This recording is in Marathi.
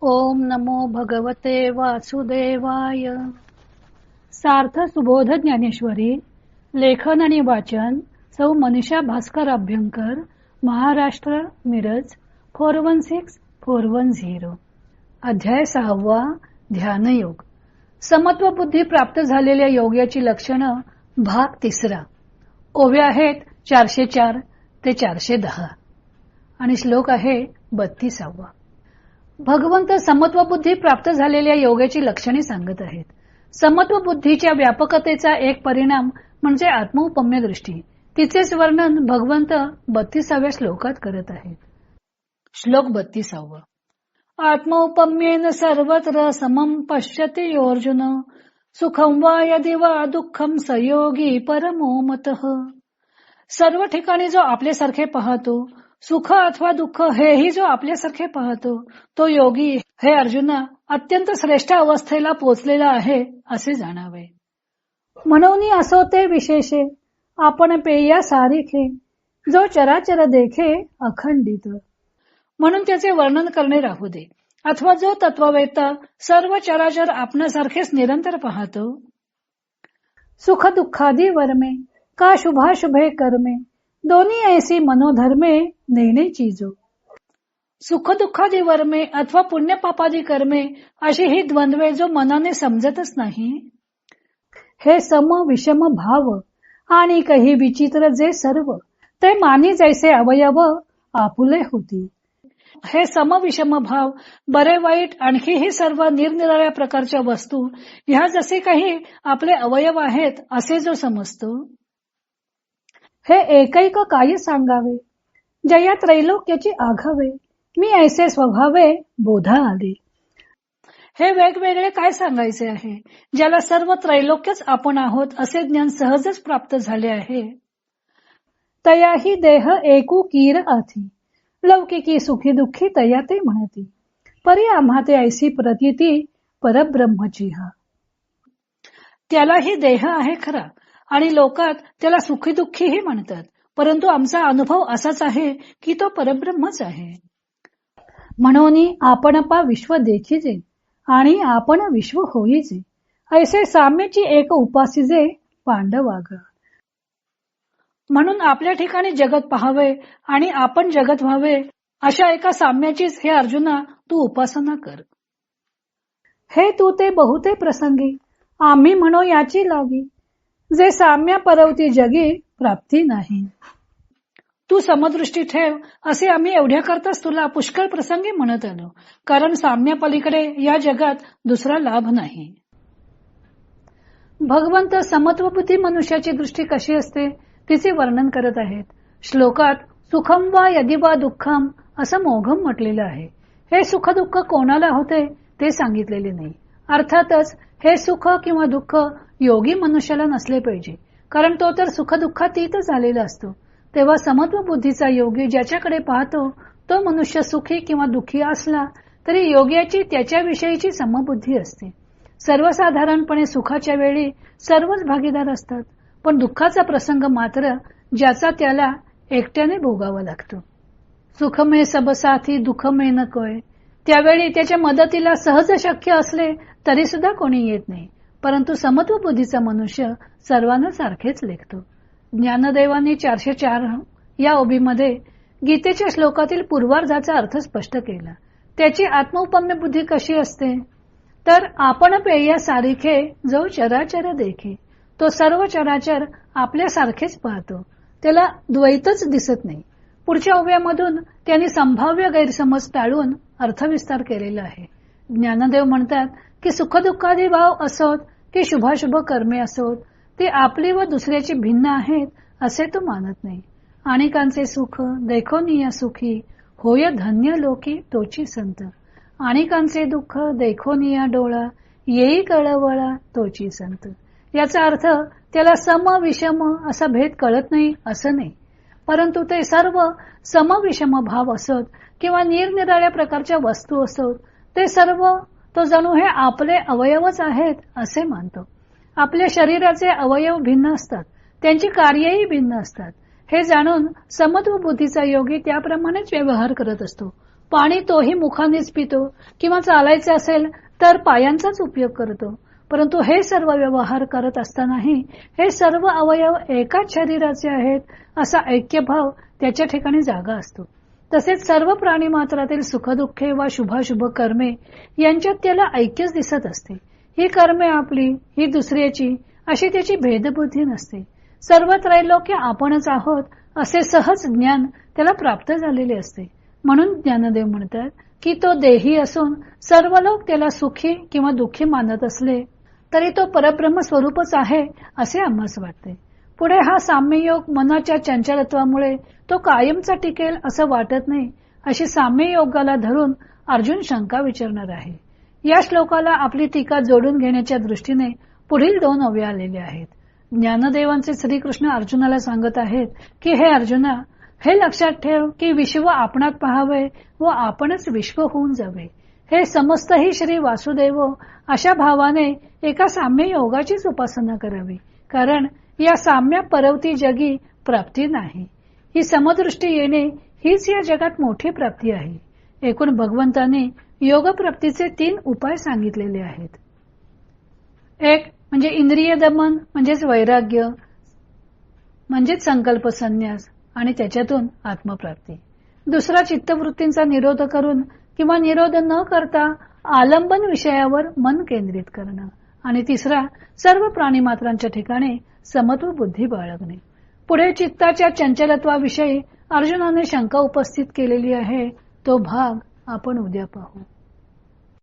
ओम नमो भगवते वासुदेवाय. सार्थ सुबोध ज्ञानेश्वरी. लेखन आणि वाचन सौ मनीषा भास्कर अभ्यंकर, महाराष्ट्र, मिरज 416410. अध्याय 6. ध्यानयोग. समत्व बुद्धी प्राप्त झालेल्या योग्याची लक्षणं. भाग 3. ओव्या आहेत 404 ते 410 आणि श्लोक आहे 32. भगवंत समत्व बुद्धी प्राप्त झालेल्या योगाची लक्षणे सांगत आहेत. समत्व बुद्धीच्या व्यापकतेचा एक परिणाम म्हणजे आत्मौपम्य दृष्टी. तिचेच वर्णन भगवंत 32व्या श्लोकात करत आहेत. श्लोक 32. आत्मौपम्येन सर्वत्र समं पश्यति योऽर्जुन, सुखं वा यदि वा दुःखं स योगी परमो मतः. सर्व ठिकाणी जो आपल्यासारखे पाहतो, सुख अथवा दुःख हेही जो आपल्यासारखे पाहतो, तो योगी हे अर्जुना अत्यंत श्रेष्ठ अवस्थेला पोचलेला आहे असे जाणावे. म्हणून असो ते विशेषे आपण पेया सारिखे, जो चराचर देखे अखंडित. म्हणून त्याचे वर्णन करणे राहू दे. अथवा जो तत्ववेत्ता सर्व चराचर आपणासारखेच निरंतर पाहतो. सुख दुःखादी वर्मे का शुभाशुभे कर्मे, दोन्ही ऐसी मनोधर्मे नेणे चीजो. सुख दुःखादी वर्मे अथवा पुण्य पापादी कर्मे अशी ही द्वंद्वे जो मनाने समजतच नाही. हे सम विषम भाव आणि काही विचित्र जे सर्व, ते मानी जैसे अवयव आपुले होती. हे सम विषम भाव, बरे वाईट आणखी ही सर्व निरनिराळ्या प्रकारच्या वस्तू ह्या जसे काही आपले अवयव आहेत असे जो समजतो. हे एकैक काय सांगावे, जया त्रैलोक्याची आघावे, मी ऐसे स्वभावे बोधा आले. हे वेगवेगळे काय सांगायचे आहे, ज्याला सर्व त्रैलोक्यच आपण आहोत असे ज्ञान सहजच प्राप्त झाले आहे. तयाही देह एकू कीर आथी, लौकिकी सुखी दुःखी तया ते म्हणती, परी आम्हा ते ऐसी प्रतीती परब्रह्मची हा. त्यालाही देह आहे खरा आणि लोकात त्याला सुखी दुःखीही म्हणतात, परंतु आमचा अनुभव असाच आहे की तो परब्रह्मच आहे. म्हणून आपण पा विश्व देखीजे आणि आपण विश्व होईजे, ऐसे साम्याची एक उपासीजे पांडवाग. म्हणून आपल्या ठिकाणी जगत पाहावे आणि आपण जगत व्हावे अशा एका साम्याचीच हे अर्जुना तू उपासना कर. हे तू ते बहुते प्रसंगी आम्ही म्हणो याची लागी, जे साम्य परवती जगी प्राप्ती नाही. तू समदृष्टी ठेव असे आम्ही एवढ्या करताच तुला पुष्कळ प्रसंगी म्हणत आलो, कारण साम्य पलीकडे या जगात दुसरा लाभ नाही. भगवंत समत्वबुद्धी मनुष्याची दृष्टी कशी असते तिचे वर्णन करत आहेत. श्लोकात सुखम वा यदि वा दुःखम असं मोघम म्हटलेलं आहे. हे सुख दुःख कोणाला होते ते सांगितलेले नाही. अर्थातच हे सुख किंवा दुःख योगी मनुष्याला नसले पाहिजे, कारण तो तर सुख दुःखातीत झालेला असतो. तेव्हा समत्व बुद्धीचा योगी ज्याच्याकडे पाहतो तो मनुष्य सुखी किंवा दुःखी असला तरी योग्याची त्याच्याविषयीची समबुद्धी असते. सर्वसाधारणपणे सुखाच्या वेळी सर्वच भागीदार असतात, पण दुःखाचा प्रसंग मात्र ज्याचा त्याला एकट्याने भोगावा लागतो. सुख में सब साथी दुःख में न कोय, त्यावेळी त्याच्या मदतीला सहज शक्य असले तरी सुद्धा कोणी येत नाही, परंतु समत्व बुद्धीचा मनुष्य सर्वांना सारखेच लेखतो. ज्ञानदेवांनी 404 या ओबीमध्ये गीतेच्या श्लोकातील पूर्वार्धाचा अर्थ स्पष्ट केला. त्याची आत्मौपम्य बुद्धी कशी असते तर आपण पेया सारिखे जो चराचर देखे, तो सर्व चराचर आपल्यासारखेच पाहतो, त्याला द्वैतच दिसत नाही. पुढच्या ओव्यामधून त्यांनी संभाव्य गैरसमज टाळून अर्थविस्तार केलेला आहे. ज्ञानदेव म्हणतात की सुखदुःखादी भाव असोत की शुभाशुभ कर्मे असोत, ते आपली व दुसऱ्याची भिन्न आहेत असे तो मानत नाही. अनेकांचे सुख देखोनिया सुखी, होय धन्य लोकी तोची संत. अनेकांचे दुःख देखोनिया डोळा, येई कळवळा तोची संत. याचा अर्थ त्याला सम विषम असा भेद कळत नाही असं नाही, परंतु ते सर्व सम विषम भाव असोत किंवा निरनिराळ्या प्रकारच्या वस्तू असोत, ते सर्व तो जणू हे आपले अवयवच आहेत असे मानतो. आपल्या शरीराचे अवयव भिन्न असतात, त्यांची कार्यही भिन्न असतात. हे जाणून समत्व बुद्धीचा योगी त्याप्रमाणेच व्यवहार करत असतो. पाणी तोही मुखानेच पितो किंवा चालायचे असेल तर पायांचाच उपयोग करतो. परंतु हे सर्व व्यवहार करत असतानाही हे सर्व अवयव एकाच शरीराचे आहेत असा ऐक्यभाव त्याच्या ठिकाणी जागा असतो. तसेच सर्व प्राणी मात्रातील सुखदुःखे वा शुभाशुभ कर्मे यांच्यात त्याला ऐक्यच दिसत असते. ही कर्मे आपली, ही दुसऱ्याची अशी त्याची भेदबुद्धी नसते. सर्व त्रैलोक्य आपणच आहोत असे सहज ज्ञान त्याला प्राप्त झालेले असते. म्हणून ज्ञानदेव म्हणतात की तो देही असून सर्व लोक त्याला सुखी किंवा दुःखी मानत असले तरी तो परब्रह्म स्वरूपच आहे असे आम्हास वाटते. पुढे हा साम्ययोग मनाच्या चंचलत्वामुळे तो कायमचा टिकेल असं वाटत नाही अशी साम्ययोगाला धरून अर्जुन शंका विचारणार आहे. या श्लोकाला आपली टीका जोडून घेण्याच्या दृष्टीने पुढील 2 अव्यय आलेले आहेत. ज्ञानदेवांचे श्रीकृष्ण अर्जुनाला सांगत आहेत की हे अर्जुना, हे लक्षात ठेव की विश्व आपणात पहावे व आपणच विश्व होऊन जावे. हे समस्तही श्री वासुदेव अशा भावाने एका साम्य योगाचीच उपासना करावी. कारण या साम्य परवती जगी प्राप्ती नाही. ही समदृष्टी येणे हीच या जगात मोठी प्राप्ती आहे. एकूण भगवंताने योग प्राप्तीचे 3 उपाय सांगितलेले आहेत. एक म्हणजे इंद्रिय दमन म्हणजेच वैराग्य म्हणजेच संकल्प संन्यास आणि त्याच्यातून आत्मप्राप्ती. दुसरा चित्तवृत्तींचा निरोध करून किंवा निरोध न करता आलंबन विषयावर मन केंद्रित करणं. आणि तिसरा सर्व प्राणीमात्रांच्या ठिकाणी समत्व बुद्धी बाळगणे. पुढे चित्ताच्या चंचलत्वाविषयी अर्जुनाने शंका उपस्थित केलेली आहे. तो भाग आपण उद्या पाहू.